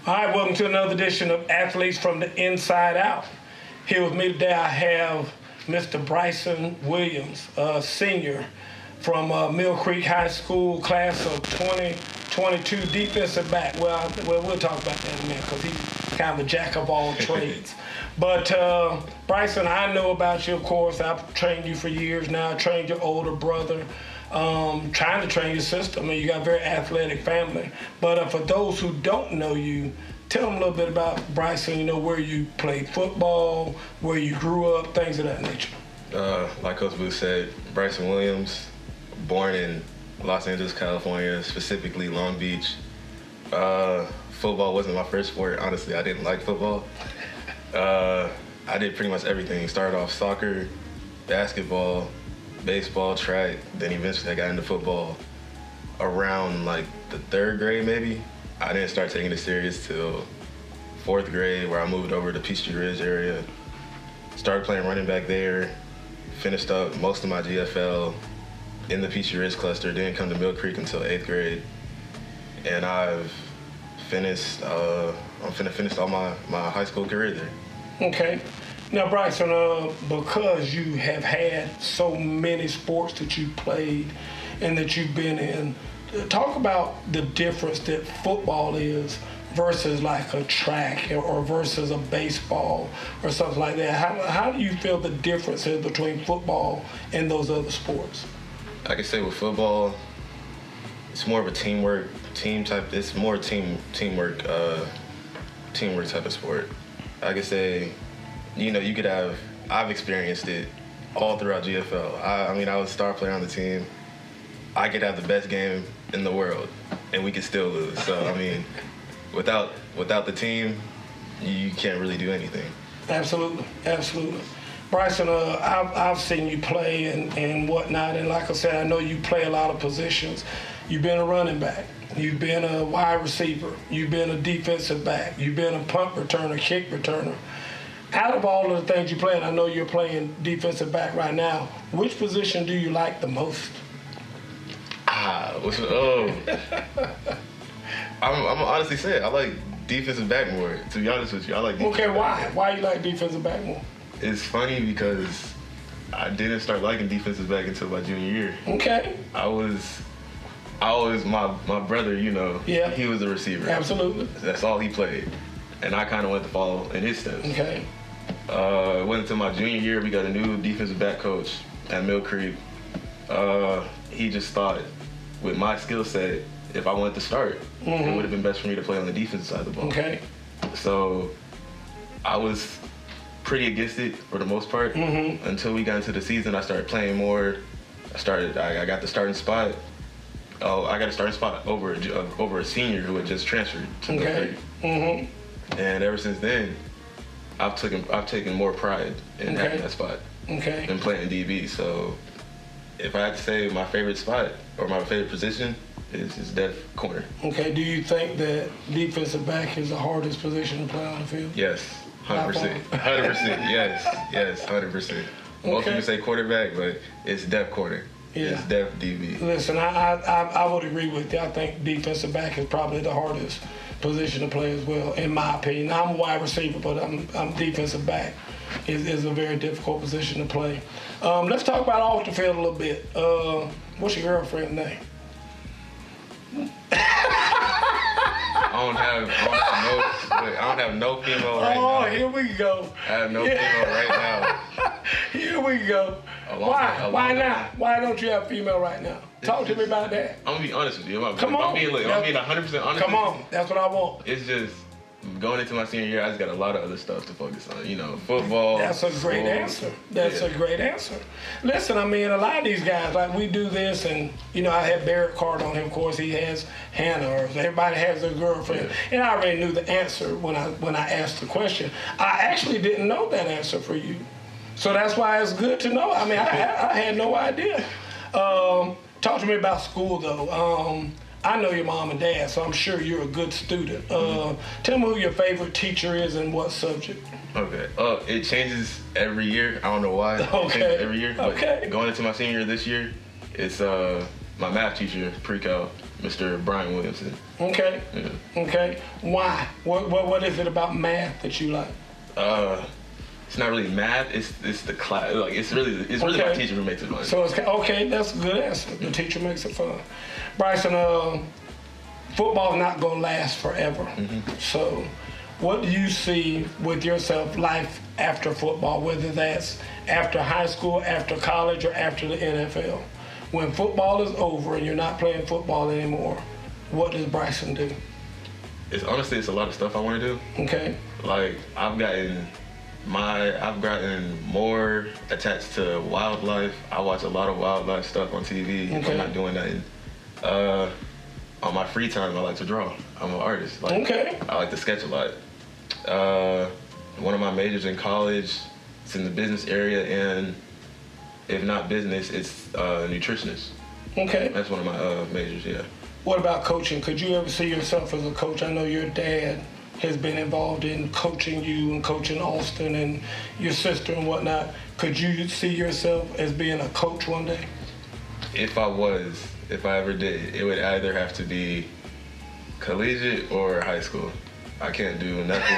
All right, welcome to another edition of Athletes from the Inside Out. Here with me today, I have Mr. Brycen Williams, senior from Mill Creek High School, class of 2022, defensive back. Well, we'll talk about that in a minute because he's kind of a jack of all trades. But Brycen, I know about you, of course. I've trained you for years now. I trained your older brother. Trying to train your sister. I mean, you got a very athletic family. But for those who don't know you, tell them a little bit about Brycen, where you played football, where you grew up, things of that nature. Like Coach Booth said, Brycen Williams, born in Los Angeles, California, specifically Long Beach. Football wasn't my first sport. Honestly, I didn't like football. I did pretty much everything. Started off soccer, basketball, baseball, track, then eventually I got into football around like the third grade maybe. I didn't start taking it serious till fourth grade where I moved over to Peachtree Ridge area. Started playing running back there, finished up most of my GFL in the Peachtree Ridge cluster, didn't come to Mill Creek until 8th grade. And I've finished, I'm finna finish all my high school career there. Okay. Now, Brycen, because you have had so many sports that you played and that you've been in, talk about the difference that football is versus like a track or versus a baseball or something like that. How do you feel the difference is between football and those other sports? I can say with football, it's more of a teamwork, it's more teamwork type of sport. I could say, you could have, I've experienced it all throughout GFL. I was a star player on the team. I could have the best game in the world, and we could still lose. So, without the team, you can't really do anything. Absolutely. Brycen, I've seen you play and whatnot, and like I said, I know you play a lot of positions. You've been a running back. You've been a wide receiver. You've been a defensive back. You've been a punt returner, kick returner. Out of all of the things you play, and I know you're playing defensive back right now, which position do you like the most? I'm honestly saying I like defensive back more, to be honest with you. I like defensive Okay, why? back more. Why you like defensive back more? It's funny because I didn't start liking defensive back until my junior year. Okay. My brother, Yeah. He was a receiver. Absolutely. That's all he played. And I kind of went to follow in his steps. Okay. Went into my junior year, we got a new defensive back coach at Mill Creek. He just thought, with my skill set, if I wanted to start, it would have been best for me to play on the defensive side of the ball. Okay. So I was pretty against it for the most part until we got into the season. I started playing more. I got the starting spot. I got a starting spot over a senior who had just transferred to Mill Creek. And ever since then, I've taken more pride in having that spot and playing DB. So if I had to say my favorite spot or my favorite position is depth corner. Okay. Do you think that defensive back is the hardest position to play on the field? Yes, 100%. 100%. Yes, 100%. Most people say quarterback, but it's depth corner. Yeah. It's depth DB. Listen, I would agree with you. I think defensive back is probably the hardest position to play as well, in my opinion. I'm a wide receiver, but I'm defensive back. Is a very difficult position to play. Let's talk about off the field a little bit. What's your girlfriend's name? I don't have no female right now. Oh, here we go. I have no female right now. Here we go. Why not? Why don't you have female right now? Talk to me about that. I'm gonna be honest with you. Come on. I'm being 100% honest. Come on. That's what I want. It's just going into my senior year, I just got a lot of other stuff to focus on. Football. That's a great answer. That's a great answer. Listen, a lot of these guys, like we do this, and I had Barrett Card on him. Of course, he has Hannah. Or everybody has their girlfriend, and I already knew the answer when I asked the question. I actually didn't know that answer for you, so that's why it's good to know. I had no idea. Talk to me about school, though. I know your mom and dad, so I'm sure you're a good student. Tell me who your favorite teacher is and what subject. Okay. It changes every year. I don't know why. It changes every year. But going into my senior year this year, it's my math teacher, pre-cal. Mr. Brian Williamson. Okay. Yeah. Okay. Why? What is it about math that you like? It's not really math. It's the class. Like it's really Okay. my teacher who makes it fun. So it's okay. That's a good answer. The teacher makes it fun. Brycen, football's not gonna last forever. Mm-hmm. So, what do you see with yourself life after football? Whether that's after high school, after college, or after the NFL. When football is over and you're not playing football anymore, what does Brycen do? It's honestly a lot of stuff I want to do. Okay. Like I've gotten more attached to wildlife. I watch a lot of wildlife stuff on TV. If Okay. I'm not doing nothing. On my free time, I like to draw. I'm an artist. Like, Okay. I like to sketch a lot. One of my majors in college, it's in the business area, and if not business, it's nutritionist. Okay. That's one of my majors, yeah. What about coaching? Could you ever see yourself as a coach? I know your dad has been involved in coaching you and coaching Austin and your sister and whatnot. Could you see yourself as being a coach one day? If I ever did, it would either have to be collegiate or high school. I can't do nothing.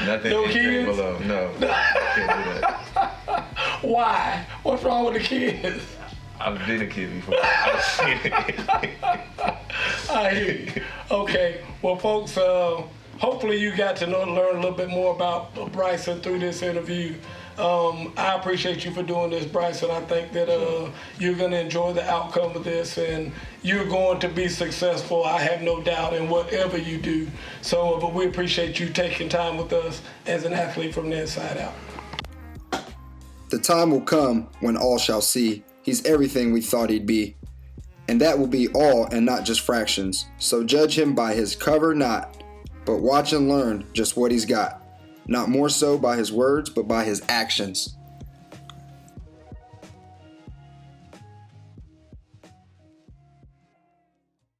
Nothing No anything kids? below. No, I can't do that. Why? What's wrong with the kids? I've been a kid before. I've seen it. I hear you. Okay. Well, folks, hopefully you got to learn a little bit more about Brycen through this interview. I appreciate you for doing this, Brycen. I think that you're going to enjoy the outcome of this, and you're going to be successful, I have no doubt, in whatever you do. So, but we appreciate you taking time with us as an athlete from the inside out. The time will come when all shall see he's everything we thought he'd be. And that will be all and not just fractions. So judge him by his cover not, but watch and learn just what he's got. Not more so by his words, but by his actions.